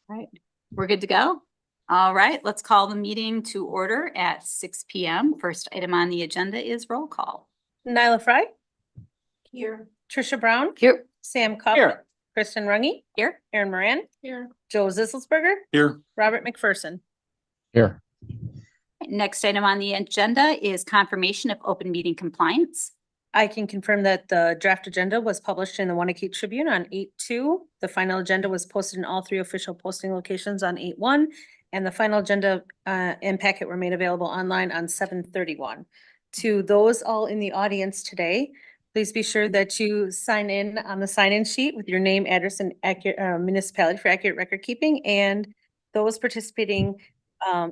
Right, we're good to go. All right, let's call the meeting to order at 6 p.m. First item on the agenda is roll call. Nyla Fry, Here. Trisha Brown, Here. Sam Cup, Here. Kristen Runge, Here. Aaron Moran, Here. Joe Zisselsberger, Here. Robert McPherson. Here. Next item on the agenda is confirmation of open meeting compliance. I can confirm that the draft agenda was published in the Waunakee Tribune on 8/2. The final agenda was posted in all 3 official posting locations on 8/1. And the final agenda and packet were made available online on 7/31. To those all in the audience today, please be sure that you sign in on the sign-in sheet with your name, address, and accurate municipality for accurate record keeping. And those participating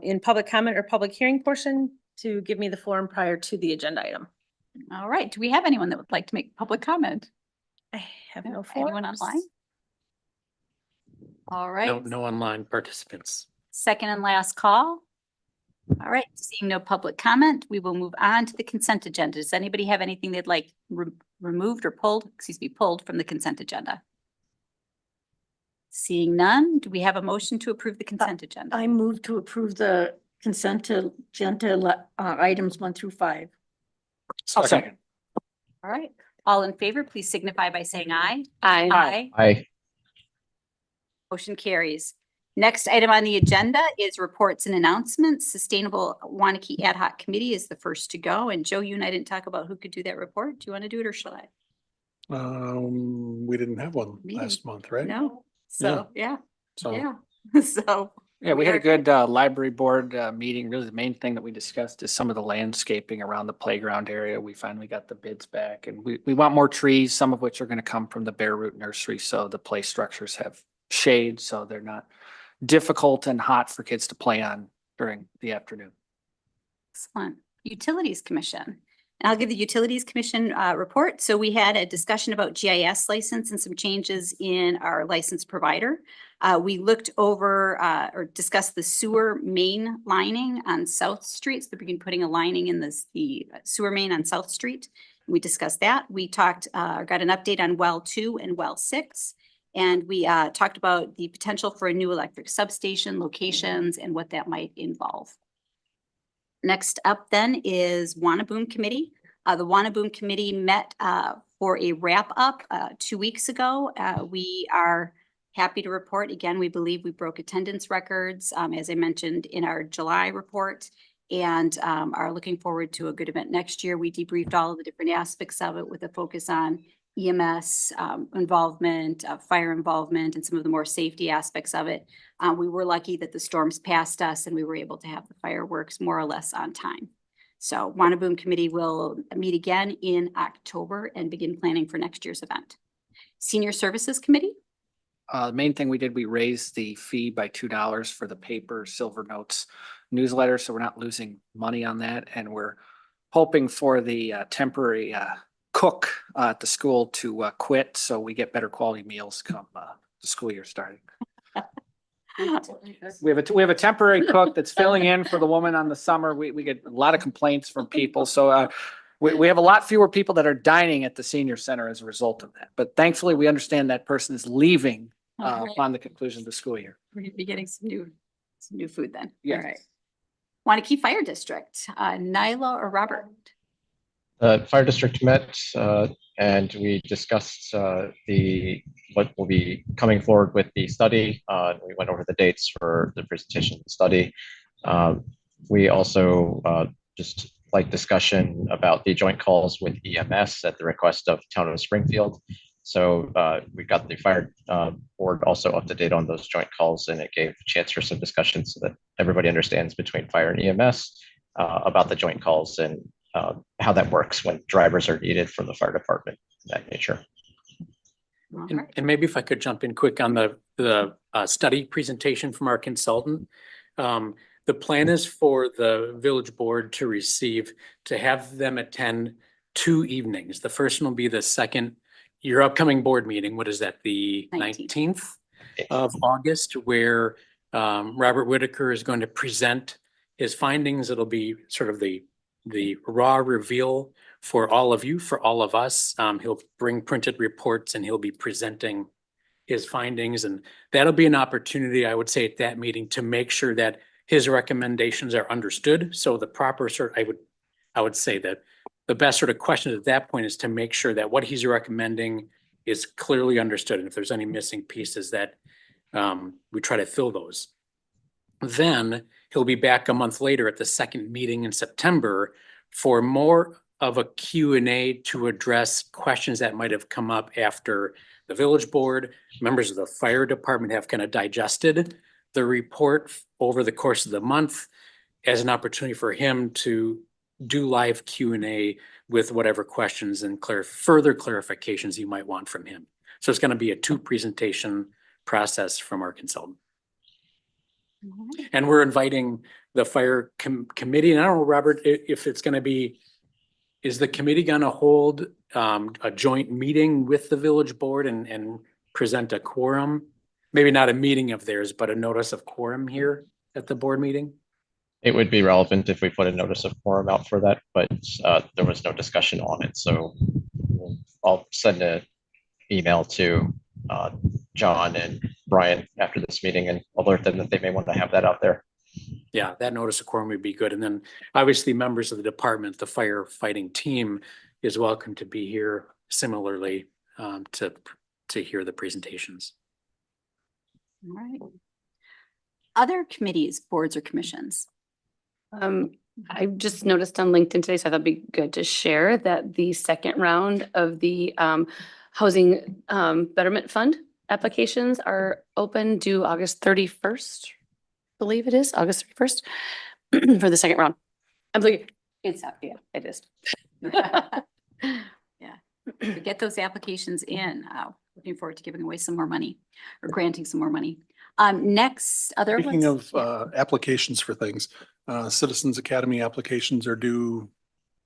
in public comment or public hearing portion to give me the form prior to the agenda item. All right, do we have anyone that would like to make public comment? I have no Anyone forms. online? All right. No online participants. Second and last call. All right, seeing no public comment, we will move on to the consent agenda. Does anybody have anything they'd like removed or pulled from the consent agenda? Seeing none, do we have a motion to approve the consent agenda? I move to approve the consent agenda items 1 through 5. Second. All right, all in favor, please signify by saying aye. Aye. Aye. Motion carries. Next item on the agenda is reports and announcements. Sustainable Waunakee Ad Hoc Committee is the first to go. And Joe, you and I didn't talk about who could do that report. Do you want to do it or shall I? We didn't have one last month, right? No. So, yeah. So Yeah. So. Yeah, we had a are- good library board meeting. Really, the main thing that we discussed is some of the landscaping around the playground area. We finally got the bids back, and we want more trees, some of which are going to come from the Bare Root Nursery. So the play structures have shade, so they're not difficult and hot for kids to play on during the afternoon. Excellent. Utilities Commission. And I'll give the Utilities Commission report. So we had a discussion about GIS license and some changes in our license provider. We looked over or discussed the sewer main lining on South Street. So they're beginning putting a lining in the sewer main on South Street. We discussed that. We talked, got an update on well 2 and well 6. And we talked about the potential for a new electric substation locations and what that might involve. Next up then is Waunakee Committee. The Waunakee Committee met for a wrap up 2 weeks ago. We are happy to report, again, we believe we broke attendance records, as I mentioned in our July report, and are looking forward to a good event next year. We debriefed all of the different aspects of it with a focus on EMS involvement, fire involvement, and some of the more safety aspects of it. We were lucky that the storms passed us and we were able to have the fireworks more or less on time. So Waunakee Committee will meet again in October and begin planning for next year's event. Senior Services Committee. The main thing we did, we raised the fee by $2 for the paper Silver Notes newsletter, so we're not losing money on that. And we're hoping for the temporary cook at the school to quit, so we get better quality meals come the school year starting. We have a temporary cook that's filling in for the woman on the summer. We get a lot of complaints from people, so we have a lot fewer people that are dining at the senior center as a result of that. But thankfully, we understand that person is leaving All right. upon the conclusion of the school year. We're gonna be getting some new food then. Yes. All right. Waunakee Fire District, Nyla or Robert? The fire district met and we discussed what will be coming forward with the study. We went over the dates for the presentation of the study. We also just like discussion about the joint calls with EMS at the request of Town of Springfield. So we got the fire board also up to date on those joint calls, and it gave a chance for some discussion so that everybody understands between fire and EMS about the joint calls and how that works when drivers are needed from the fire department, that nature. All And, right. and maybe if I could jump in quick on the study presentation from our consultant. The plan is for the village board to have them attend 2 evenings. The first one will be your upcoming board meeting. What is that? The 19th of August, where Robert Whitaker is going to present his findings. It'll be sort of the raw reveal for all of you, for all of us. He'll bring printed reports and he'll be presenting his findings, and that'll be an opportunity, I would say, at that meeting to make sure that his recommendations are understood. So the proper I would say that the best sort of question at that point is to make sure that what he's recommending is clearly understood. And if there's any missing pieces that we try to fill those. Then he'll be back a month later at the second meeting in September for more of a Q&A to address questions that might have come up after the village board, members of the fire department have kind of digested the report over the course of the month as an opportunity for him to do live Q&A with whatever questions and further clarifications you might want from him. So it's going to be a 2-presentation process from our consultant. And we're inviting the fire committee, and I don't know, Robert, if it's going to be, is the committee going to hold a joint meeting with the village board and present a quorum? Maybe not a meeting of theirs, but a notice of quorum here at the board meeting? It would be relevant if we put a notice of quorum out for that, but there was no discussion on it. So I'll send an email to John and Brian after this meeting and alert them that they may want to have that out there. Yeah, that notice of quorum would be good. And then obviously members of the department, the firefighting team is welcome to be here similarly to hear the presentations. All right. Other committees, boards, or commissions? I just noticed on LinkedIn today, so I thought it'd be good to share that the second round of the Housing Betterment Fund applications are open due August 31st. Believe it is August 31st for the second round. I'm like, it's up, yeah, it is. Yeah, get those applications in. Looking forward to giving away some more money or granting some more money. Next, other Speaking ones? of applications for things, Citizens Academy applications are due,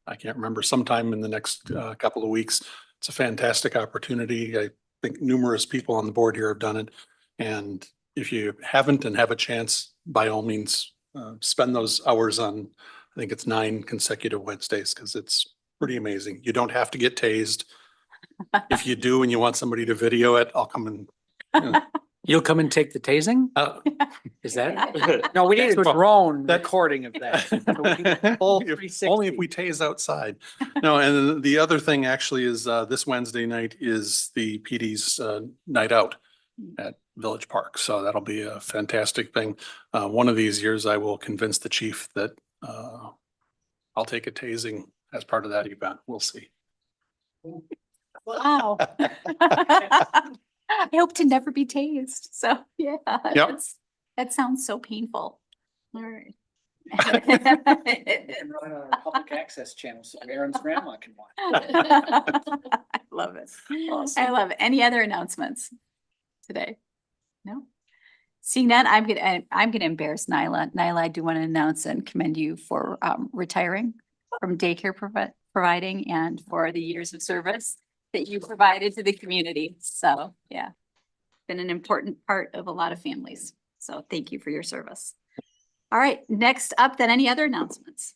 I can't remember, sometime in the next couple of weeks. It's a fantastic opportunity. I think numerous people on the board here have done it. And if you haven't and have a chance, by all means, spend those hours on, I think it's 9 consecutive Wednesdays, because it's pretty amazing. You don't have to get tased. If you do and you want somebody to video it, I'll come and You'll come and take the tasing? Is that? No, we need a That's what- drone that- recording of that. So we need full If- 360. Only if we tase outside. No, and the other thing actually is this Wednesday night is the PD's night out at Village Park. So that'll be a fantastic thing. One of these years I will convince the chief that I'll take a tasing as part of that event. We'll see. Wow. I hope to never be tased. So, yeah. That sounds so painful. All right. And run on a public access channel so Aaron's grandma can watch. I love it. Awesome. I love it. Any other announcements today? No? Seeing that, I'm gonna embarrass Nyla. Nyla, I do want to announce and commend you for retiring from daycare providing and for the years of service that you provided to the community. So, yeah, been an important part of a lot of families. So thank you for your service. All right, next up then, any other announcements?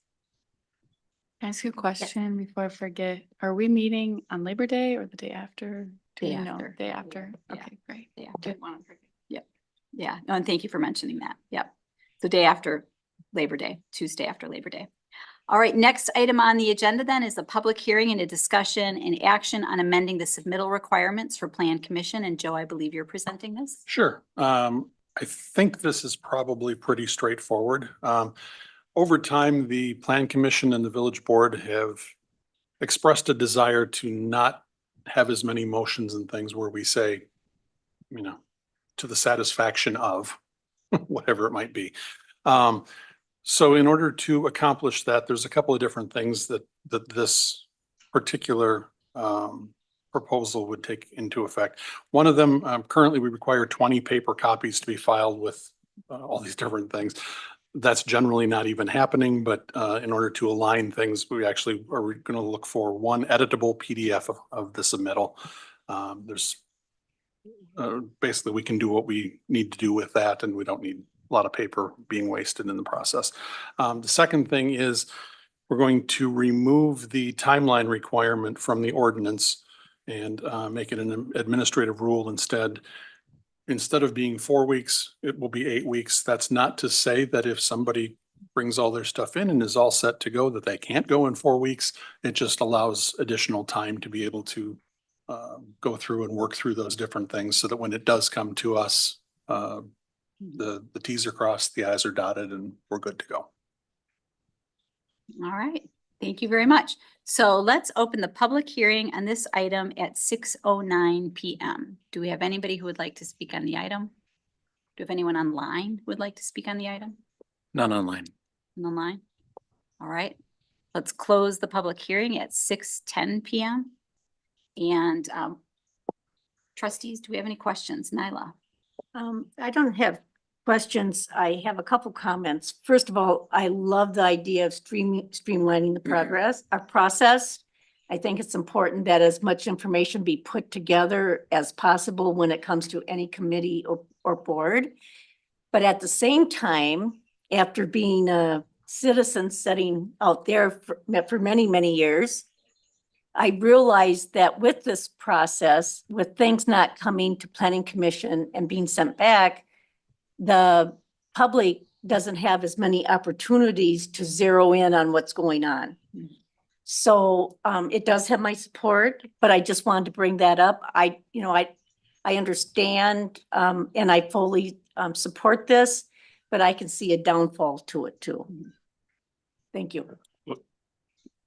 Can I ask you a question before I forget? Are we meeting on Labor Day or the day after? Do Day we know? after. Day after. Yeah. Okay, great. Day after. Didn't want to forget. Yep. Yeah, no, and thank you for mentioning that. Yep. So day after Labor Day, Tuesday after Labor Day. All right, next item on the agenda then is the public hearing and a discussion and action on amending the submittal requirements for Plan Commission. And Joe, I believe you're presenting this. Sure. I think this is probably pretty straightforward. Over time, the Plan Commission and the Village Board have expressed a desire to not have as many motions and things where we say, you know, to the satisfaction of whatever it might be. So in order to accomplish that, there's a couple of different things that this particular proposal would take into effect. One of them, currently we require 20 paper copies to be filed with all these different things. That's generally not even happening, but in order to align things, we actually are going to look for one editable PDF of the submittal. There's basically we can do what we need to do with that, and we don't need a lot of paper being wasted in the process. The second thing is we're going to remove the timeline requirement from the ordinance and make it an administrative rule instead. instead of being 4 weeks, it will be 8 weeks. That's not to say that if somebody brings all their stuff in and is all set to go, that they can't go in 4 weeks. It just allows additional time to be able to go through and work through those different things so that when it does come to us, the Ts are crossed, the Is are dotted, and we're good to go. All right, thank you very much. So let's open the public hearing on this item at 6:09 PM. Do we have anybody who would like to speak on the item? Do we have anyone online who would like to speak on the item? None online. Online? All right, let's close the public hearing at 6:10 PM. And trustees, do we have any questions? Nyla? I don't have questions. I have a couple comments. First of all, I love the idea of streamlining the our process. I think it's important that as much information be put together as possible when it comes to any committee or board. But at the same time, after being a citizen sitting out there for many, many years, I realized that with this process, with things not coming to planning commission and being sent back, the public doesn't have as many opportunities to zero in on what's going on. So it does have my support, but I just wanted to bring that up. I understand and I fully support this, but I can see a downfall to it too. Thank you.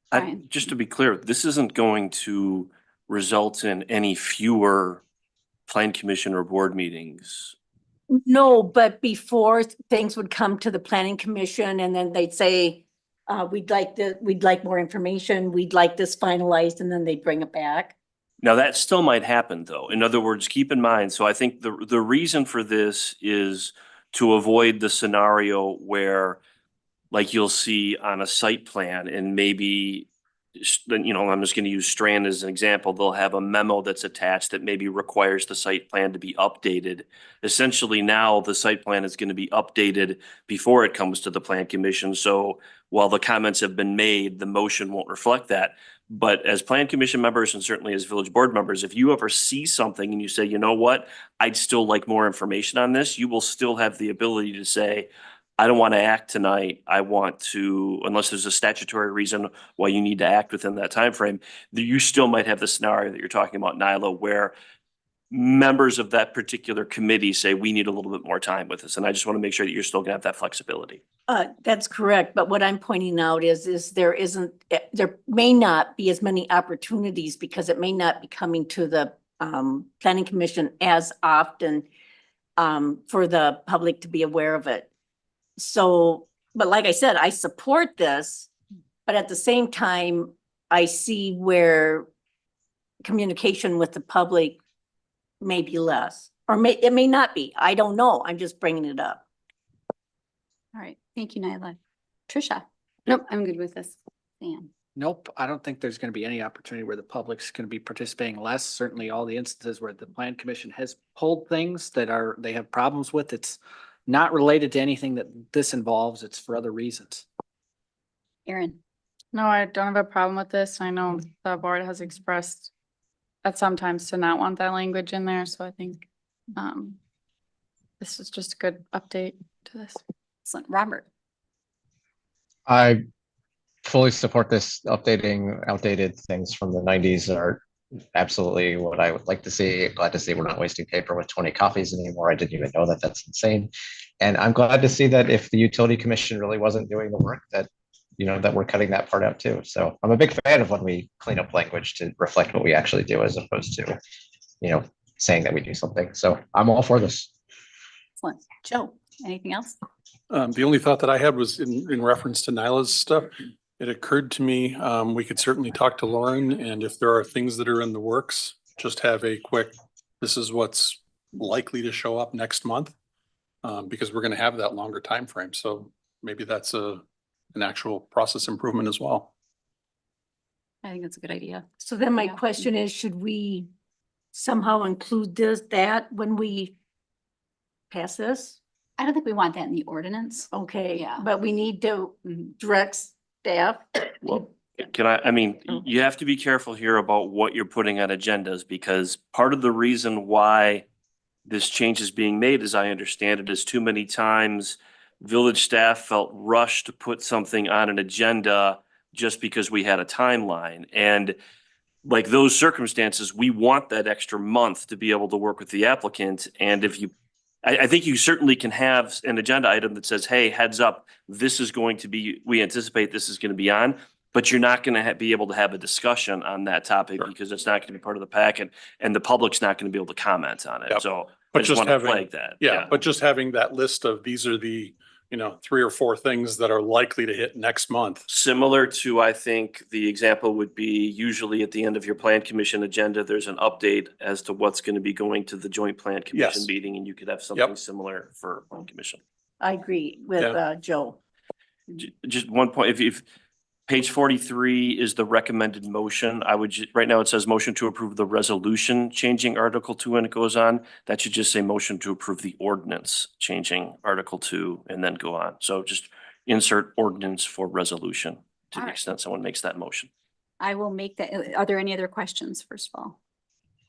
Brian? Just to be clear, this isn't going to result in any fewer plan commission or board meetings. No, but before things would come to the planning commission and then they'd say, we'd like more information, we'd like this finalized, and then they'd bring it back. Now, that still might happen, though. In other words, keep in mind, so I think the reason for this is to avoid the scenario where, like you'll see on a site plan, and maybe, I'm just going to use Strand as an example. They'll have a memo that's attached that maybe requires the site plan to be updated. Essentially, now the site plan is going to be updated before it comes to the plan commission. So while the comments have been made, the motion won't reflect that. But as plan commission members and certainly as village board members, if you ever see something and you say, you know what, I'd still like more information on this, you will still have the ability to say, I don't want to act tonight. I want to, unless there's a statutory reason why you need to act within that time frame, you still might have the scenario that you're talking about, Nyla, where members of that particular committee say, we need a little bit more time with this. And I just want to make sure that you're still gonna have that flexibility. That's correct. But what I'm pointing out is there may not be as many opportunities because it may not be coming to the planning commission as often for the public to be aware of it. So, but like I said, I support this, but at the same time, I see where communication with the public may be less, or it may not be. I don't know. I'm just bringing it up. All right, thank you, Nyla. Tricia? Nope, I'm good with this. Sam? Nope, I don't think there's going to be any opportunity where the public's going to be participating less. Certainly all the instances where the plan commission has pulled things that they have problems with, it's not related to anything that this involves. It's for other reasons. Erin? No, I don't have a problem with this. I know the board has expressed at sometimes to not want that language in there, so I think this is just a good update to this. Excellent. Robert? I fully support this. Updating outdated things from the 90s are absolutely what I would like to see. Glad to see we're not wasting paper with 20 copies anymore. I didn't even know that. That's insane. And I'm glad to see that if the utility commission really wasn't doing the work, that that we're cutting that part out too. So I'm a big fan of when we clean up language to reflect what we actually do as opposed to saying that we do something. So I'm all for this. Excellent. Joe, anything else? The only thought that I had was in reference to Nyla's stuff. It occurred to me, we could certainly talk to Lauren, and if there are things that are in the works, just have a quick, this is what's likely to show up next month, because we're going to have that longer time frame. So maybe that's an actual process improvement as well. I think that's a good idea. So then my Yeah. question is, should we somehow include that when we pass this? I don't think we want that in the ordinance. Okay, Yeah. but we need to direct staff. Well, you have to be careful here about what you're putting on agendas, because part of the reason why this change is being made, as I understand it, is too many times village staff felt rushed to put something on an agenda just because we had a timeline. And like those circumstances, we want that extra month to be able to work with the applicant. And if you, I think you certainly can have an agenda item that says, hey, heads up, this is going to be, we anticipate this is going to be on, but you're not going to be able to have a discussion on that topic because it's not going to be part of the packet and the public's not going to be able to comment on it. Yep. So I But just just want to having- flag that. Yeah, but just having that list of these are the, 3 or 4 things that are likely to hit next month. Similar to, I think, the example would be usually at the end of your plan commission agenda, there's an update as to what's going to be going to the joint plan commission Yes. meeting, and you could have something similar for plan commission. I agree with Joe. Just one point, if page 43 is the recommended motion, I would, right now it says motion to approve the resolution changing Article 2 and it goes on. That should just say motion to approve the ordinance changing Article 2 and then go on. So just insert ordinance for resolution to the Alright. extent someone makes that motion. I will make that. Are there any other questions, first of all?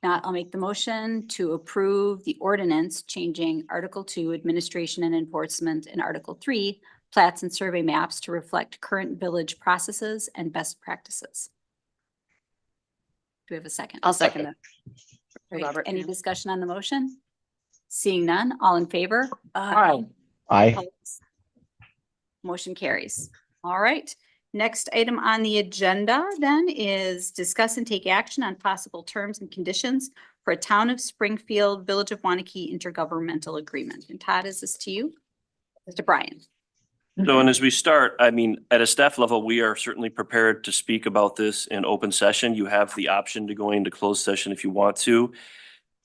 Not, I'll make the motion to approve the ordinance changing Article 2, Administration and Enforcement, and Article 3, Plats and Survey Maps to reflect current village processes and best practices. Do we have a second? I'll second that. Great. Robert, Any yeah. discussion on the motion? Seeing none, all in favor? Aye. Aye. Opposed? Motion carries. All right. Next item on the agenda then is discuss and take action on possible terms and conditions for a Town of Springfield, Village of Waunakee intergovernmental agreement. And Todd, is this to you? Mr. Brian? So, and as we start, I mean, at a staff level, we are certainly prepared to speak about this in open session. You have the option to go into closed session if you want to.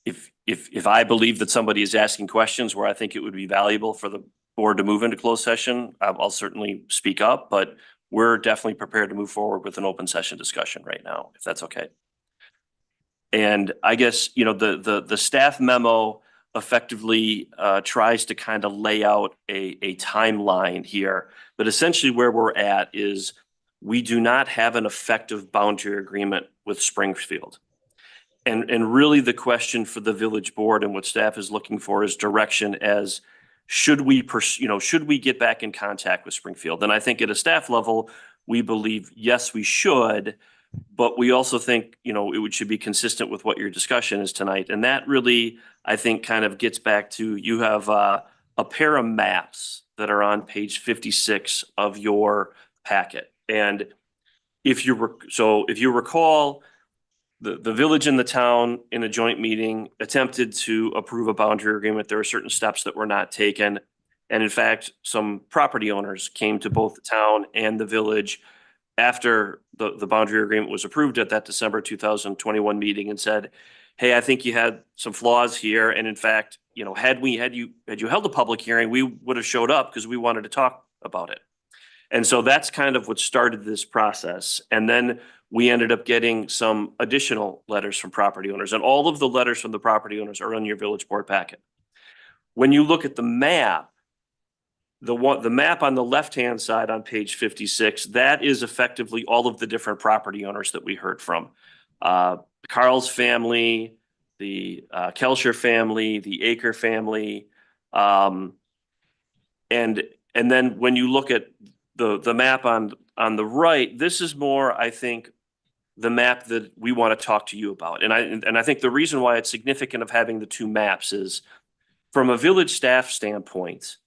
If I believe that somebody is asking questions where I think it would be valuable for the board to move into closed session, I'll certainly speak up, but we're definitely prepared to move forward with an open session discussion right now, if that's okay. And I guess, the staff memo effectively tries to kind of lay out a timeline here. But essentially where we're at is we do not have an effective boundary agreement with Springfield. And really the question for the village board and what staff is looking for is direction as should we get back in contact with Springfield? And I think at a staff level, we believe, yes, we should, but we also think, it should be consistent with what your discussion is tonight. And that really, I think, kind of gets back to, you have a pair of maps that are on page 56 of your packet. And if you recall, the village and the town in a joint meeting attempted to approve a boundary agreement. There were certain steps that were not taken. And in fact, some property owners came to both the town and the village after the boundary agreement was approved at that December 2021 meeting and said, hey, I think you had some flaws here. And in fact, had you held a public hearing, we would have showed up because we wanted to talk about it. And so that's kind of what started this process. And then we ended up getting some additional letters from property owners, and all of the letters from the property owners are on your village board packet. When you look at the map, the map on the left-hand side on page 56, that is effectively all of the different property owners that we heard from. Carl's family, the Kelscher family, the Aker family. And then when you look at the map on the right, this is more, I think, the map that we want to talk to you about. And I think the reason why it's significant of having the two maps is from a village staff standpoint,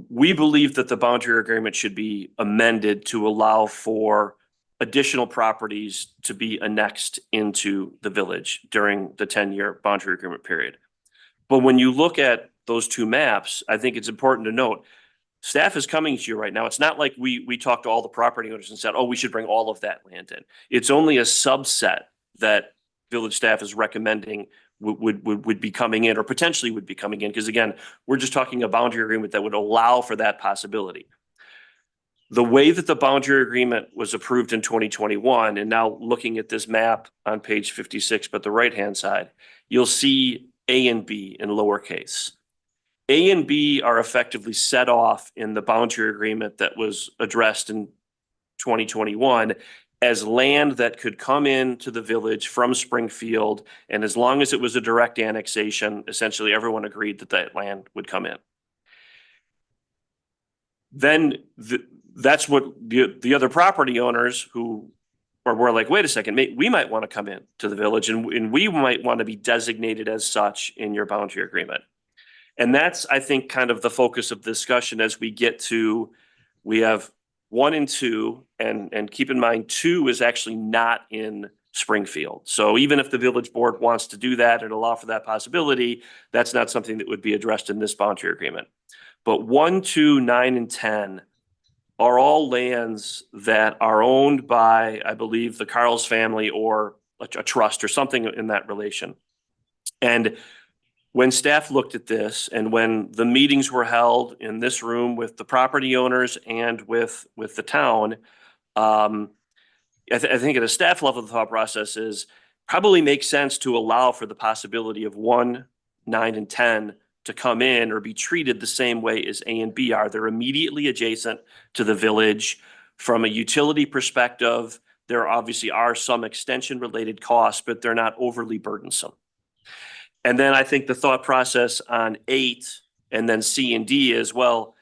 we believe that the boundary agreement should be amended to allow for additional properties to be annexed into the village during the 10-year boundary agreement period. But when you look at those two maps, I think it's important to note, staff is coming to you right now. It's not like we talked to all the property owners and said, oh, we should bring all of that land in. It's only a subset that village staff is recommending would be coming in, or potentially would be coming in. Because again, we're just talking a boundary agreement that would allow for that possibility. The way that the boundary agreement was approved in 2021, and now looking at this map on page 56, but the right-hand side, you'll see A and B in lowercase. A and B are effectively set off in the boundary agreement that was addressed in 2021 as land that could come into the village from Springfield. And as long as it was a direct annexation, essentially everyone agreed that that land would come in. Then that's what the other property owners who were like, wait a second, we might want to come in to the village and we might want to be designated as such in your boundary agreement. And that's, I think, kind of the focus of discussion as we get to, we have 1 and 2, and keep in mind 2 is actually not in Springfield. So even if the village board wants to do that and allow for that possibility, that's not something that would be addressed in this boundary agreement. But 1, 2, 9, and 10 are all lands that are owned by, I believe, the Carls family or a trust or something in that relation. And when staff looked at this and when the meetings were held in this room with the property owners and with the town, I think at a staff level, the thought process is probably makes sense to allow for the possibility of 1, 9, and 10 to come in or be treated the same way as A and B are. They're immediately adjacent to the village. From a utility perspective, there obviously are some extension related costs, but they're not overly burdensome. And then I think the thought process on 8 and then C and D is, well,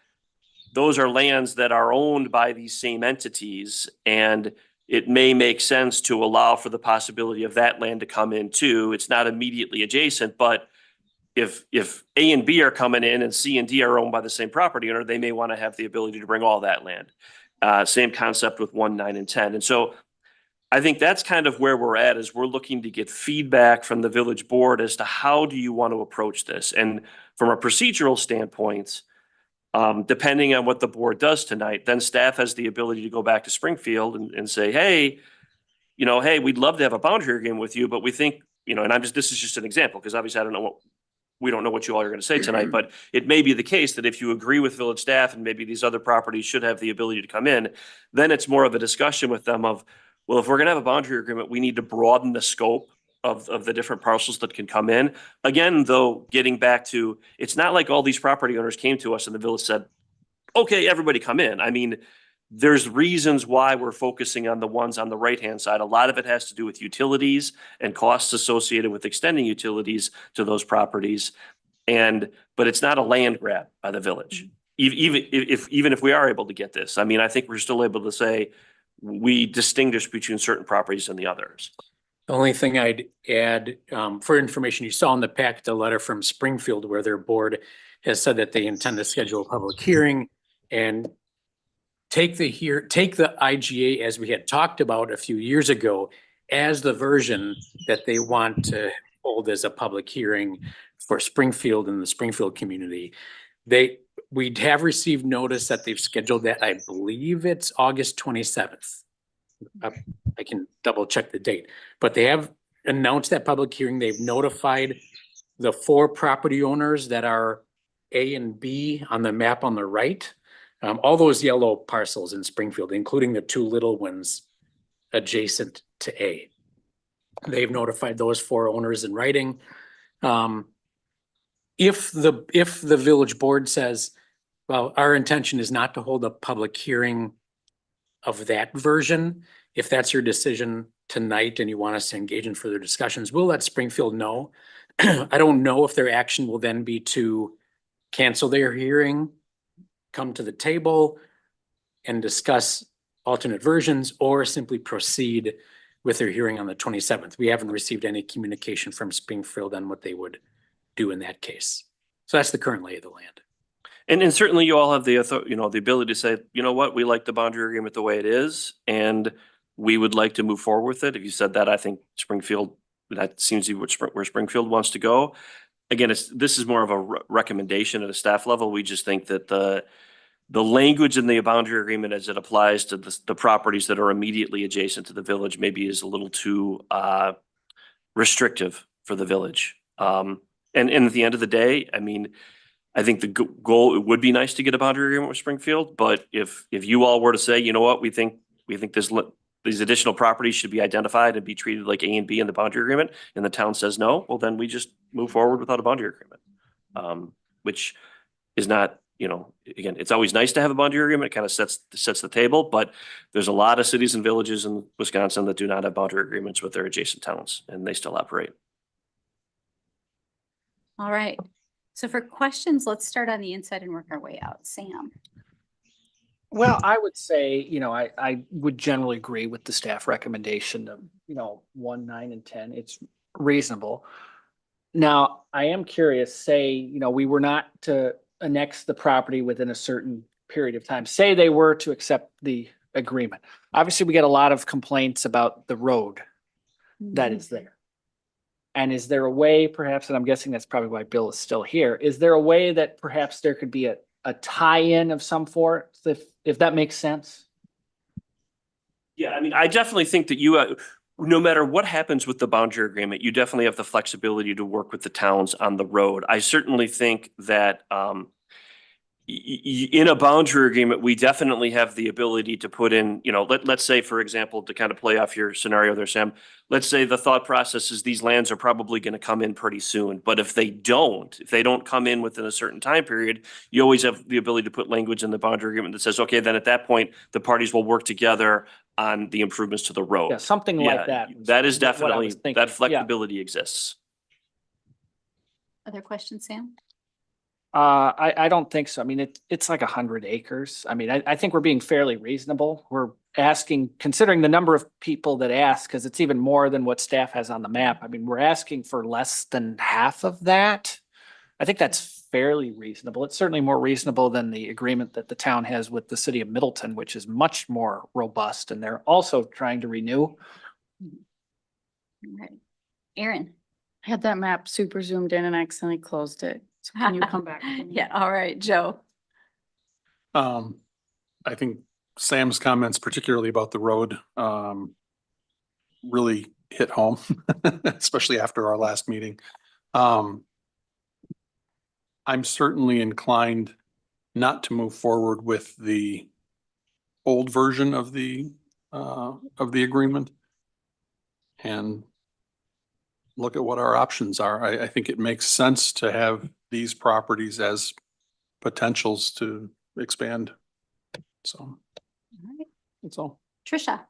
those are lands that are owned by these same entities, and it may make sense to allow for the possibility of that land to come in too. It's not immediately adjacent, but if A and B are coming in and C and D are owned by the same property owner, they may want to have the ability to bring all that land. Same concept with 1, 9, and 10. And so I think that's kind of where we're at, is we're looking to get feedback from the village board as to how do you want to approach this. And from a procedural standpoint, depending on what the board does tonight, then staff has the ability to go back to Springfield and say, hey, hey, we'd love to have a boundary agreement with you, but we think, and this is just an example, because obviously we don't know what you all are going to say tonight, but it may be the case that if you agree with village staff and maybe these other properties should have the ability to come in, then it's more of a discussion with them of, well, if we're going to have a boundary agreement, we need to broaden the scope of the different parcels that can come in. Again, though, getting back to, it's not like all these property owners came to us and the village said, okay, everybody come in. I mean, there's reasons why we're focusing on the ones on the right-hand side. A lot of it has to do with utilities and costs associated with extending utilities to those properties. But it's not a land grab by the village. Even if we are able to get this, I mean, I think we're still able to say we distinguish between certain properties and the others. The only thing I'd add, for information, you saw in the packet, the letter from Springfield where their board has said that they intend to schedule a public hearing and take the IGA, as we had talked about a few years ago, as the version that they want to hold as a public hearing for Springfield and the Springfield community. We'd have received notice that they've scheduled that. I believe it's August 27th. I can double check the date, but they have announced that public hearing. They've notified the 4 property owners that are A and B on the map on the right. All those yellow parcels in Springfield, including the 2 little ones adjacent to A. They've notified those 4 owners in writing. If the village board says, well, our intention is not to hold a public hearing of that version, if that's your decision tonight and you want us to engage in further discussions, we'll let Springfield know. I don't know if their action will then be to cancel their hearing, come to the table and discuss alternate versions, or simply proceed with their hearing on the 27th. We haven't received any communication from Springfield on what they would do in that case. So that's the current lay of the land. And certainly you all have the ability to say, you know what, we like the boundary agreement the way it is, and we would like to move forward with it. If you said that, I think Springfield, that seems to be where Springfield wants to go. Again, this is more of a recommendation at a staff level. We just think that the language in the boundary agreement as it applies to the properties that are immediately adjacent to the village maybe is a little too restrictive for the village. And at the end of the day, I mean, I think the goal, it would be nice to get a boundary agreement with Springfield, but if you all were to say, you know what, we think these additional properties should be identified and be treated like A and B in the boundary agreement, and the town says no, well, then we just move forward without a boundary agreement, which is not again, it's always nice to have a boundary agreement. It kind of sets the table, but there's a lot of cities and villages in Wisconsin that do not have boundary agreements with their adjacent towns, and they still operate. All right. So for questions, let's start on the inside and work our way out. Sam. Well, I would say, I would generally agree with the staff recommendation of, 1, 9, and 10. It's reasonable. Now, I am curious, say, we were not to annex the property within a certain period of time. Say they were to accept the agreement. Obviously, we get a lot of complaints about the road that is there. And is there a way perhaps, and I'm guessing that's probably why Bill is still here, is there a way that perhaps there could be a tie-in of some sort, if that makes sense? Yeah, I mean, I definitely think that no matter what happens with the boundary agreement, you definitely have the flexibility to work with the towns on the road. I certainly think that in a boundary agreement, we definitely have the ability to put in, let's say, for example, to kind of play off your scenario there, Sam, let's say the thought process is these lands are probably going to come in pretty soon. But if they don't come in within a certain time period, you always have the ability to put language in the boundary agreement that says, okay, then at that point, the parties will work together on the improvements to the road. Yeah, something like that. That is what I definitely, was thinking. that Yeah. flexibility exists. Other questions, Sam? I don't think so. I mean, it's like 100 acres. I mean, I think we're being fairly reasonable. We're asking, considering the number of people that ask, because it's even more than what staff has on the map. I mean, we're asking for less than half of that. I think that's fairly reasonable. It's certainly more reasonable than the agreement that the town has with the city of Middleton, which is much more robust, and they're also trying to renew. All right. Aaron. I had that map super zoomed in and accidentally closed it. So can you come back? to me? Yeah, all right, Joe. I think Sam's comments, particularly about the road, really hit home, especially after our last meeting. I'm certainly inclined not to move forward with the old version of the agreement and look at what our options are. I think it makes sense to have these properties as potentials to expand. So All right. that's all. Trisha.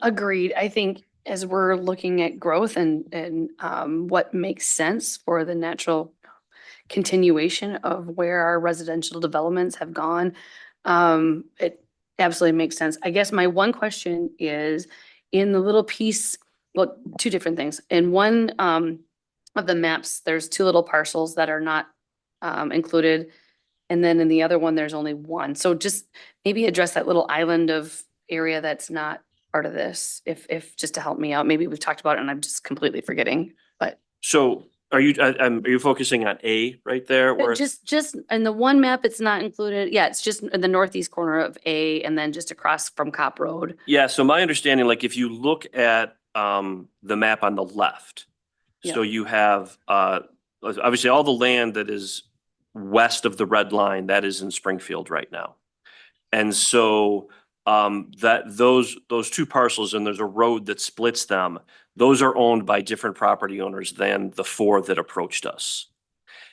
Agreed. I think as we're looking at growth and what makes sense for the natural continuation of where our residential developments have gone, it absolutely makes sense. I guess my one question is in the little piece, well, two different things. In one of the maps, there's 2 little parcels that are not included. And then in the other one, there's only 1. So just maybe address that little island of area that's not part of this, if just to help me out. Maybe we've talked about it and I'm just completely forgetting, but. So are you focusing on A right there? Where Just in the one map, it's not included. Yeah, it's just in the northeast corner of A and then just across from Cop Road. Yeah, so my understanding, like if you look at the map on the left, so you have obviously all the land that is west of the red line, that is in Springfield right now. And so that those 2 parcels, and there's a road that splits them, those are owned by different property owners than the 4 that approached us.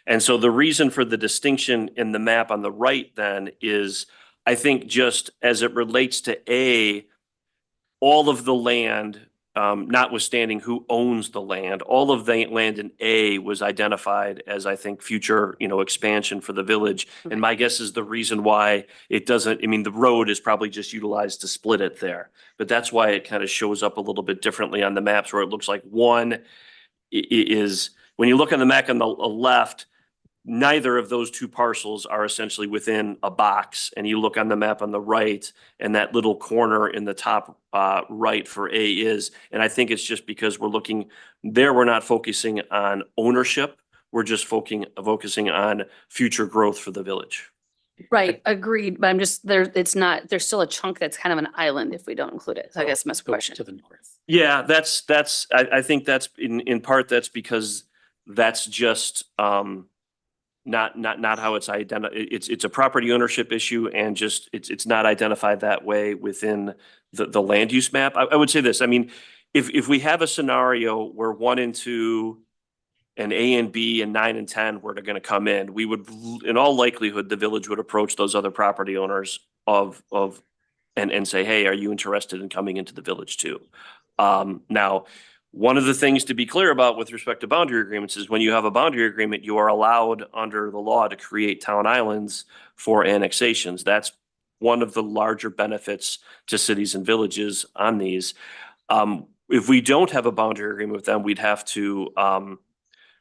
And so the reason for the distinction in the map on the right then is, I think just as it relates to A, all of the land, notwithstanding who owns the land, all of the land in A was identified as, I think, future, expansion for the village. And my guess is the reason why it doesn't, I mean, the road is probably just utilized to split it there. But that's why it kind of shows up a little bit differently on the maps, where it looks like one is, when you look on the map on the left, neither of those 2 parcels are essentially within a box. And you look on the map on the right, and that little corner in the top right for A is, and I think it's just because we're looking there, we're not focusing on ownership. We're just focusing on future growth for the village. Right, agreed. But I'm just there's still a chunk that's kind of an island if we don't include it. So I guess that's my question. To the north. Yeah, I think that's in part, that's because that's just not how it's identified. It's a property ownership issue, and just it's not identified that way within the land use map. I would say this, I mean, if we have a scenario where 1 and 2 and A and B and 9 and 10 were going to come in, we would, in all likelihood, the village would approach those other property owners and say, hey, are you interested in coming into the village too? Now, one of the things to be clear about with respect to boundary agreements is when you have a boundary agreement, you are allowed under the law to create town islands for annexations. That's one of the larger benefits to cities and villages on these. If we don't have a boundary agreement with them, we'd have to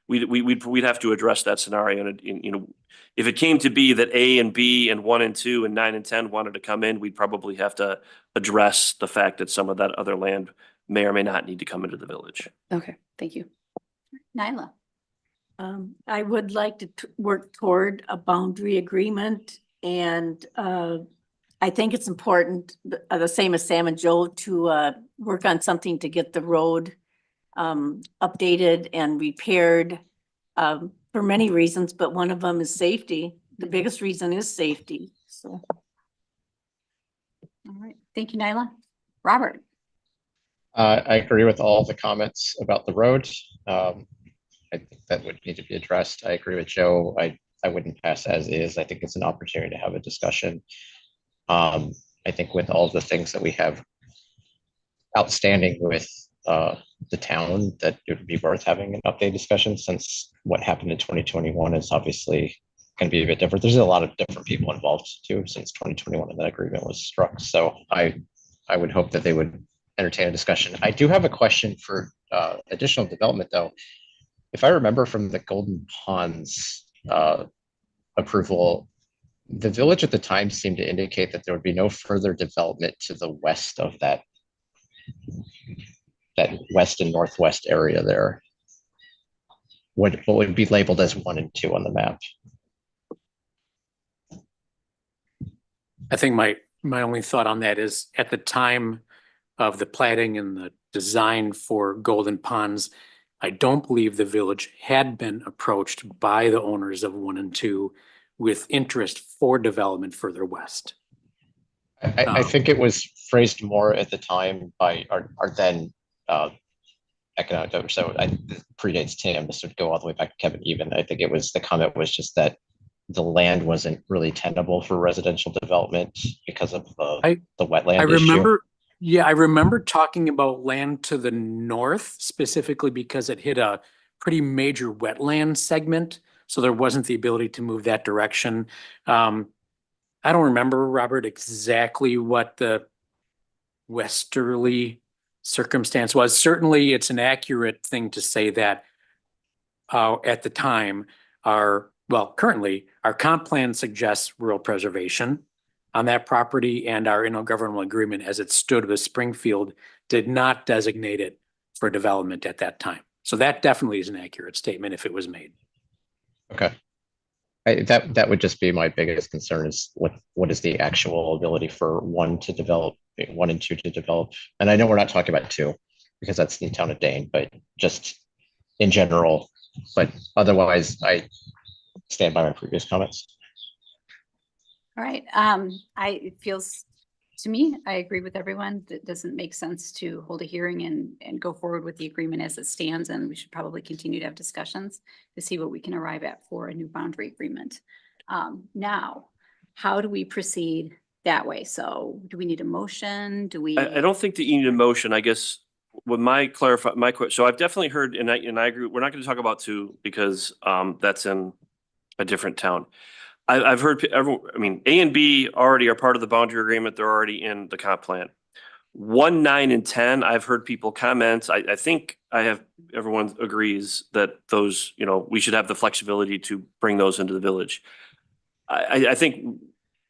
we'd have to address that scenario. And, you know, if it came to be that A and B and 1 and 2 and 9 and 10 wanted to come in, we'd probably have to address the fact that some of that other land may or may not need to come into the village. Okay, thank you. Nyla. I would like to work toward a boundary agreement, and I think it's important, the same as Sam and Joe, to work on something to get the road updated and repaired for many reasons, but one of them is safety. The biggest reason is safety, so. All right. Thank you, Nyla. Robert. I agree with all the comments about the road. I think that would need to be addressed. I agree with Joe. I wouldn't pass as is. I think it's an opportunity to have a discussion. I think with all the things that we have outstanding with the town, that it would be worth having an update discussion, since what happened in 2021 is obviously going to be a bit different. There's a lot of different people involved too since 2021 and that agreement was struck. So I would hope that they would entertain a discussion. I do have a question for additional development though. If I remember from the Golden Ponds approval, the village at the time seemed to indicate that there would be no further development to the west of that west and northwest area there. What would be labeled as 1 and 2 on the map? I think my only thought on that is at the time of the platting and the design for Golden Ponds, I don't believe the village had been approached by the owners of 1 and 2 with interest for development further west. I think it was phrased more at the time by our then economic developer. So it predates Tim. This would go all the way back to Kevin even. I think it was, the comment was just that the land wasn't really tenable for residential development because of the wetland issue. I remember talking about land to the north specifically because it hit a pretty major wetland segment. So there wasn't the ability to move that direction. I don't remember, Robert, exactly what the westerly circumstance was. Certainly it's an accurate thing to say that at the time, currently, our comp plan suggests rural preservation on that property, and our intergovernmental agreement as it stood with Springfield did not designate it for development at that time. So that definitely is an accurate statement if it was made. Okay. That would just be my biggest concern, is what is the actual ability for 1 to develop, 1 and 2 to develop. And I know we're not talking about 2 because that's the town of Dane, but just in general. But otherwise, I stand by my previous comments. All right. It feels to me, I agree with everyone. That doesn't make sense to hold a hearing and go forward with the agreement as it stands. And we should probably continue to have discussions to see what we can arrive at for a new boundary agreement. Now, how do we proceed that way? So do we need a motion? Do we? I don't think that you need a motion. I guess with my question. So I've definitely heard, and I agree, we're not going to talk about 2 because that's in a different town. I've heard everyone, I mean, A and B already are part of the boundary agreement. They're already in the comp plan. 1, 9, and 10, I've heard people comment. I think everyone agrees that those, you know, we should have the flexibility to bring those into the village. I think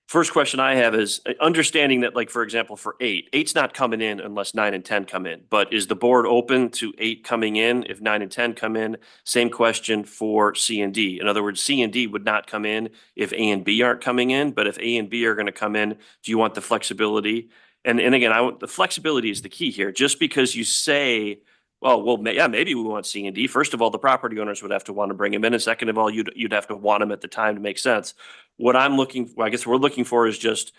first question I have is understanding that, like, for example, for 8's not coming in unless 9 and 10 come in, but is the board open to 8 coming in if 9 and 10 come in? Same question for C and D. In other words, C and D would not come in if A and B aren't coming in, but if A and B are going to come in, do you want the flexibility? And again, the flexibility is the key here. Just because you say, yeah, maybe we want C and D. First of all, the property owners would have to want to bring them in. And second of all, you'd have to want them at the time to make sense. What I guess we're looking for is just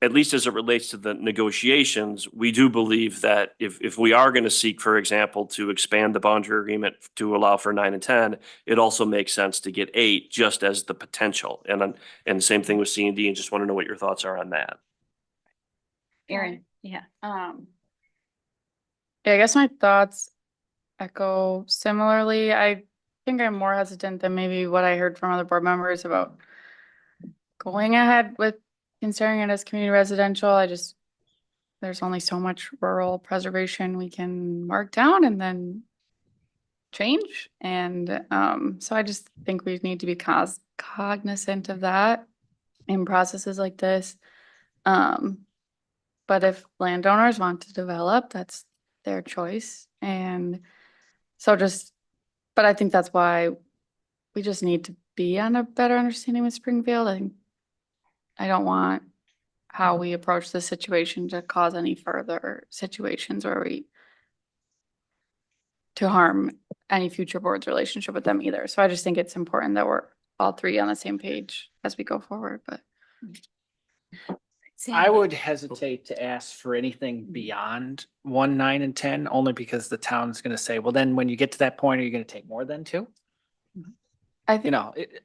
at least as it relates to the negotiations, we do believe that if we are going to seek, for example, to expand the boundary agreement to allow for 9 and 10, it also makes sense to get 8 just as the potential. And same thing with C&D, and just want to know what your thoughts are on that. Erin, yeah. Yeah, I guess my thoughts echo similarly. I think I'm more hesitant than maybe what I heard from other board members about going ahead with considering it as community residential. There's only so much rural preservation we can mark down and then change. And so I just think we need to be cognizant of that in processes like this. But if landowners want to develop, that's their choice. And so but I think that's why we just need to be on a better understanding with Springfield. I don't want how we approach this situation to cause any further situations to harm any future board's relationship with them either. So I just think it's important that we're all three on the same page as we go forward, but. I would hesitate to ask for anything beyond 1, 9, and 10, only because the town's gonna say, well, then when you get to that point, are you gonna take more than 2?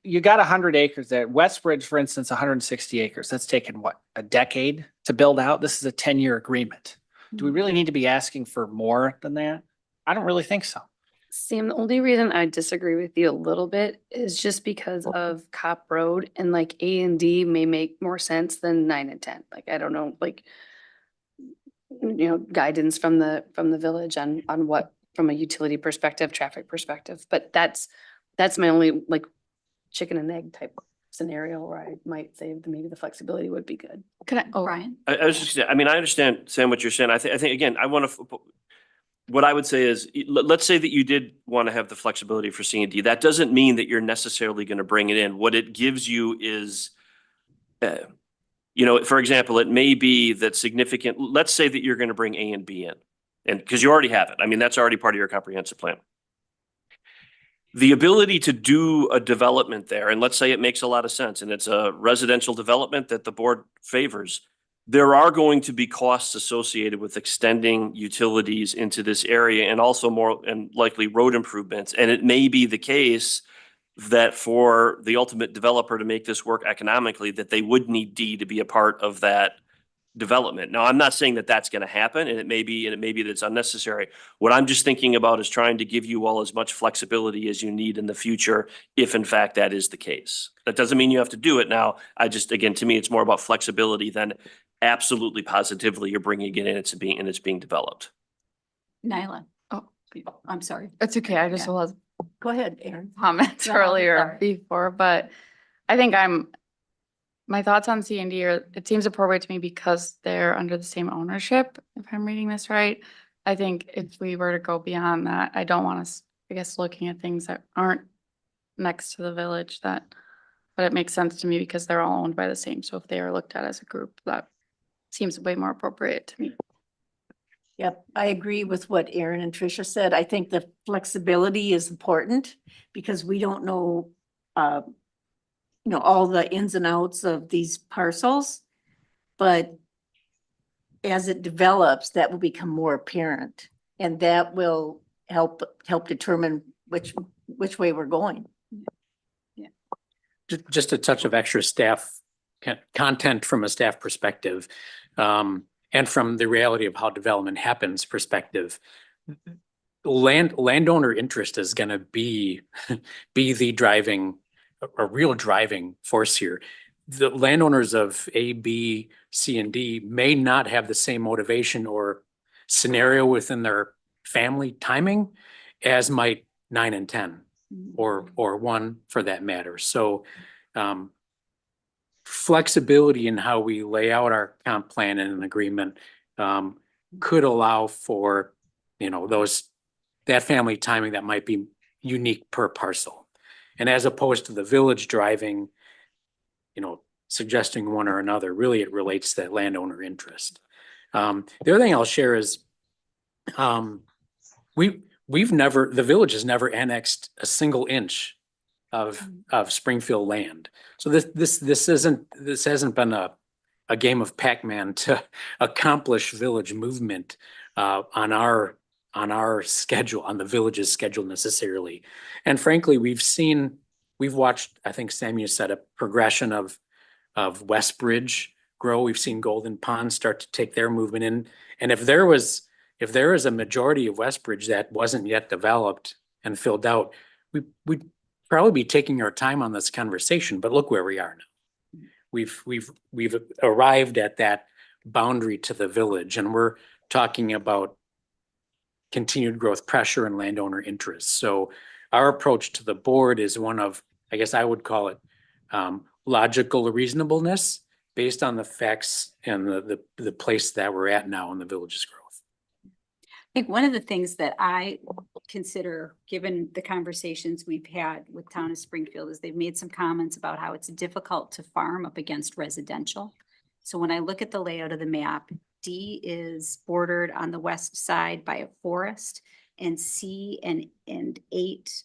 You got 100 acres there. Westbridge, for instance, 160 acres. That's taken what, a decade to build out? This is a 10-year agreement. Do we really need to be asking for more than that? I don't really think so. Sam, the only reason I disagree with you a little bit is just because of Cop Road and like A and D may make more sense than 9 and 10. Like, I don't know, like, guidance from the village on what, from a utility perspective, traffic perspective, but that's my only like chicken and egg type scenario where I might say that maybe the flexibility would be good. Brian? I was just, I mean, I understand, Sam, what you're saying. I think again, what I would say is, let's say that you did want to have the flexibility for C&D. That doesn't mean that you're necessarily going to bring it in. What it gives you is, for example, it may be that significant, let's say that you're going to bring A and B in, and because you already have it. I mean, that's already part of your comprehensive plan. The ability to do a development there, and let's say it makes a lot of sense, and it's a residential development that the board favors, there are going to be costs associated with extending utilities into this area, and also more and likely road improvements. And it may be the case that for the ultimate developer to make this work economically, that they would need D to be a part of that development. Now, I'm not saying that that's going to happen, and it may be that it's unnecessary. What I'm just thinking about is trying to give you all as much flexibility as you need in the future, if in fact that is the case. That doesn't mean you have to do it now. Again, to me, it's more about flexibility than absolutely positively you're bringing it in, it's being developed. Nyla? Oh, I'm sorry. it's okay. I just Yeah. was Go ahead, Erin. comments No, earlier sorry. before, but I think my thoughts on C&D are, it seems appropriate to me because they're under the same ownership, if I'm reading this right. I think if we were to go beyond that, I don't want us, I guess, looking at things that aren't next to the village but it makes sense to me because they're all owned by the same. So if they are looked at as a group, that seems way more appropriate to me. Yep, I agree with what Erin and Tricia said. I think the flexibility is important because we don't know, all the ins and outs of these parcels. But as it develops, that will become more apparent, and that will help determine which way we're going. Just a touch of extra staff content from a staff perspective, and from the reality of how development happens perspective. Landowner interest is going to be the real driving force here. The landowners of A, B, C, and D may not have the same motivation or scenario within their family timing as might 9 and 10 or 1 for that matter. So flexibility in how we lay out our comp plan and an agreement could allow for, that family timing that might be unique per parcel. And as opposed to the village driving, suggesting one or another, really it relates to that landowner interest. The other thing I'll share is the village has never annexed a single inch of Springfield land. So this hasn't been a a game of Pac-Man to accomplish village movement on our schedule, on the village's schedule necessarily. And frankly, we've watched, I think Samuel said, a progression of Westbridge grow. We've seen Golden Pond start to take their movement in. And if there is a majority of Westbridge that wasn't yet developed and filled out, we'd probably be taking our time on this conversation, but look where we are now. We've arrived at that boundary to the village, and we're talking about continued growth pressure and landowner interests. So our approach to the board is one of, I guess I would call it logical reasonableness based on the facts and the place that we're at now in the village's growth. I think one of the things that I consider, given the conversations we've had with Town of Springfield, is they've made some comments about how it's difficult to farm up against residential. So when I look at the layout of the map, D is bordered on the west side by a forest, and C and 8, is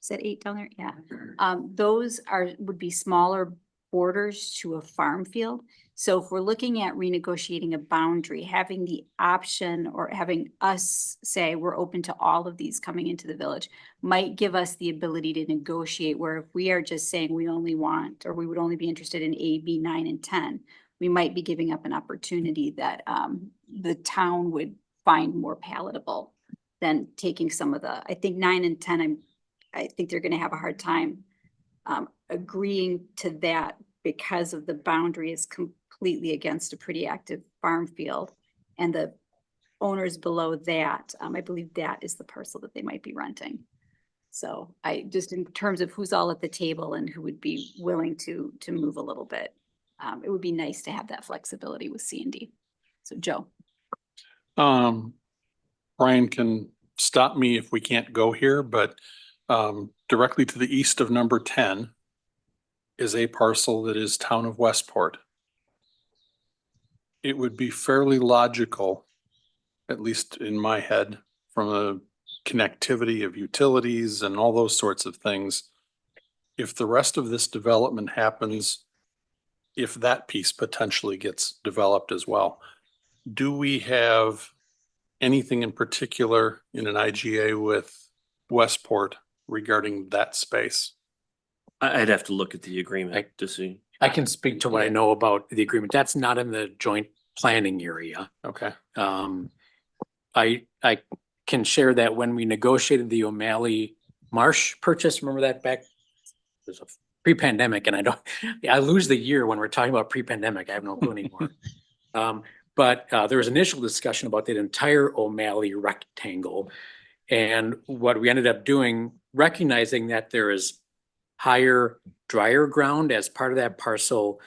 that 8 down there? Yeah. Those would be smaller borders to a farm field. So if we're looking at renegotiating a boundary, having the option or having us say we're open to all of these coming into the village might give us the ability to negotiate, where if we are just saying we only want, or we would only be interested in A, B, 9, and 10, we might be giving up an opportunity that the town would find more palatable than taking some of the, I think 9 and 10, I think they're gonna have a hard time agreeing to that because of the boundary is completely against a pretty active farm field. And the owners below that, I believe that is the parcel that they might be renting. So I just, in terms of who's all at the table and who would be willing to move a little bit, it would be nice to have that flexibility with C and D. So Joe. Brian can stop me if we can't go here, but directly to the east of number 10 is a parcel that is Town of Westport. It would be fairly logical, at least in my head, from a connectivity of utilities and all those sorts of things, if the rest of this development happens, if that piece potentially gets developed as well. Do we have anything in particular in an IGA with Westport regarding that space? I'd have to look at the agreement to see. I can speak to what I know about the agreement. That's not in the joint planning area. Okay. I can share that when we negotiated the O'Malley Marsh purchase, remember that back? It was a pre-pandemic, and I lose the year when we're talking about pre-pandemic. I have no clue anymore. But there was initial discussion about that entire O'Malley rectangle. And what we ended up doing, recognizing that there is higher, drier ground as part of that parcel,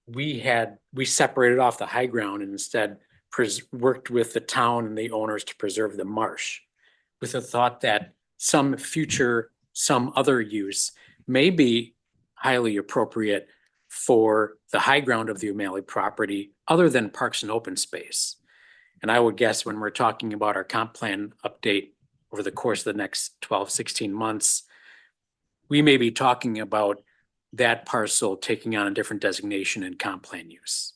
we separated off the high ground and instead worked with the town and the owners to preserve the marsh, with the thought that some other use may be highly appropriate for the high ground of the O'Malley property other than parks and open space. And I would guess when we're talking about our comp plan update over the course of the next 12, 16 months, we may be talking about that parcel taking on a different designation in comp plan use.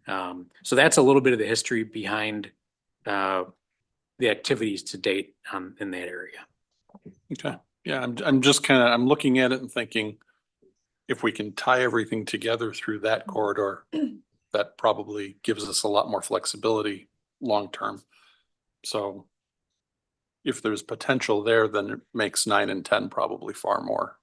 So that's a little bit of the history behind the activities to date in that area. Okay. Yeah, I'm just I'm looking at it and thinking, if we can tie everything together through that corridor, that probably gives us a lot more flexibility long-term. So if there's potential there, then it makes 9 and 10 probably far more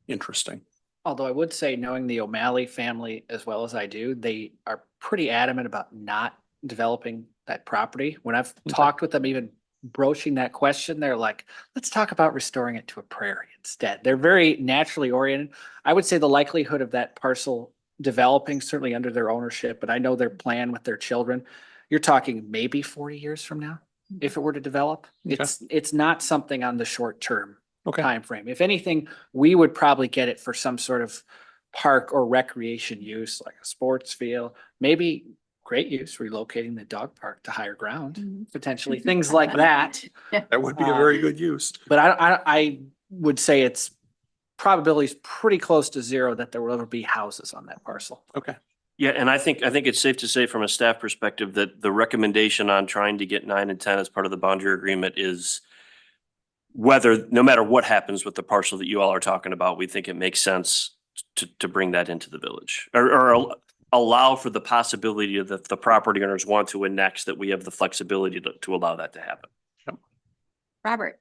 interesting. Although I would say, knowing the O'Malley family as well as I do, they are pretty adamant about not developing that property. When I've talked with them, even broaching that question, they're like, let's talk about restoring it to a prairie instead. They're very naturally oriented. I would say the likelihood of that parcel developing, certainly under their ownership, but I know their plan with their children, you're talking maybe 40 years from now, if it were to develop. Okay. It's not something on the short term Okay. time frame. If anything, we would probably get it for some sort of park or recreation use, like a sports field, maybe great use, relocating the dog park to higher ground, potentially, things like that. That would be a very good use. But I would say it's probability is pretty close to 0 that there will ever be houses on that parcel. Okay. Yeah, and I think it's safe to say from a staff perspective that the recommendation on trying to get 9 and 10 as part of the boundary agreement is no matter what happens with the parcel that you all are talking about, we think it makes sense to bring that into the village or allow for the possibility that the property owners want to annex, that we have the flexibility to allow that to happen. Robert?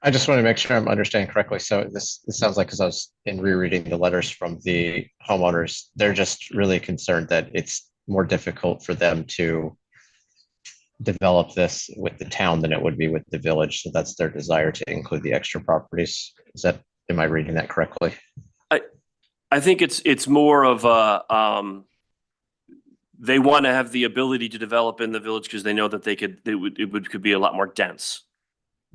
I just want to make sure I'm understanding correctly. So this sounds like, because I was in rereading the letters from the homeowners, they're just really concerned that it's more difficult for them to develop this with the town than it would be with the village. So that's their desire to include the extra properties. Am I reading that correctly? I think it's more of a, they want to have the ability to develop in the village because they know that it could be a lot more dense.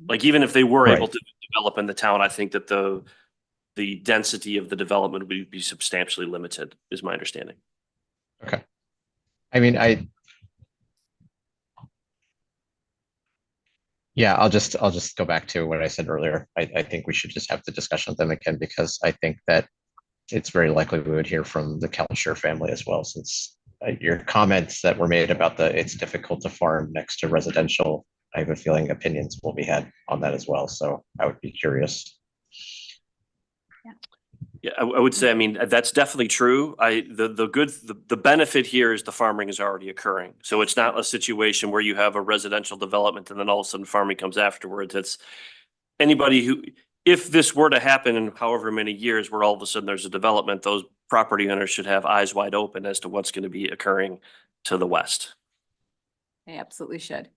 Like even if they were able Right. to develop in the town, I think that the density of the development would be substantially limited, is my understanding. Okay. I mean, yeah, I'll just go back to what I said earlier. I think we should just have the discussion with them again, because I think that it's very likely we would hear from the Kelcher family as well, since your comments that were made about it's difficult to farm next to residential, I have a feeling opinions will be had on that as well. So I would be curious. Yeah, I would say, I mean, that's definitely true. The benefit here is the farming is already occurring. So it's not a situation where you have a residential development and then all of a sudden farming comes afterwards. It's anybody who, if this were to happen in however many years where all of a sudden there's a development, those property owners should have eyes wide open as to what's going to be occurring to the west. They absolutely should.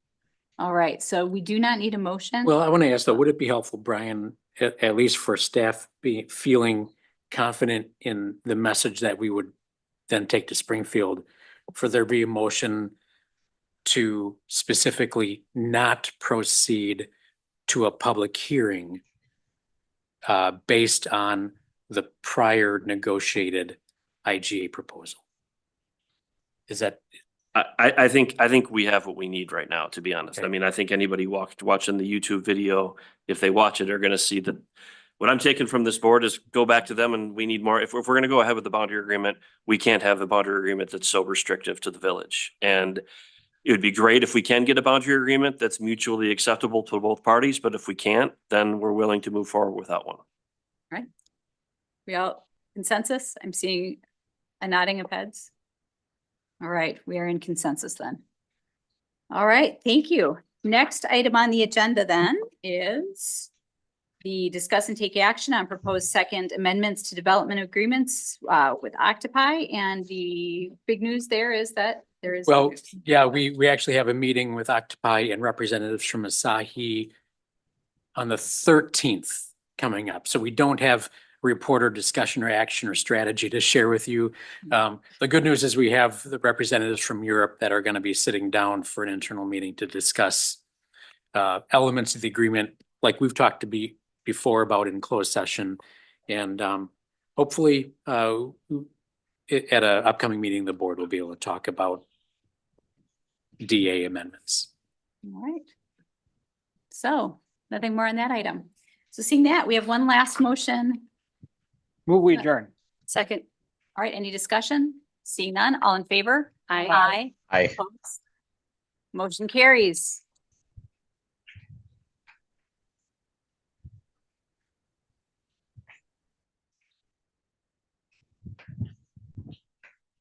All right, so we do not need a motion. Well, I want to ask though, would it be helpful, Brian, at least for staff feeling confident in the message that we would then take to Springfield, for there be a motion to specifically not proceed to a public hearing based on the prior negotiated IGA proposal? Is that? I think we have what we need right now, to be honest. Okay. I mean, I think anybody watching the YouTube video, if they watch it, are going to see that what I'm taking from this board is go back to them and we need more. If we're going to go ahead with the boundary agreement, we can't have a boundary agreement that's so restrictive to the village. And it would be great if we can get a boundary agreement that's mutually acceptable to both parties. But if we can't, then we're willing to move forward without one. Right. We all consensus? I'm seeing a nodding of heads. All right, we are in consensus then. All right, thank you. Next item on the agenda then is the discuss and take action on proposed second amendments to development agreements with Octopi. And the big news there is that there is. Well, yeah, we actually have a meeting with Octopi and representatives from Asahi on the 13th coming up. So we don't have report or discussion or action or strategy to share with you. The good news is we have the representatives from Europe that are going to be sitting down for an internal meeting to discuss elements of the agreement, like we've talked before about in closed session. And hopefully at an upcoming meeting, the board will be able to talk about DA amendments. All right. So nothing more on that item. So seeing that, we have one last motion. Move we adjourn. Second. All right, any discussion? Seeing none, all in favor? Aye. Aye. I Opposed? Motion carries.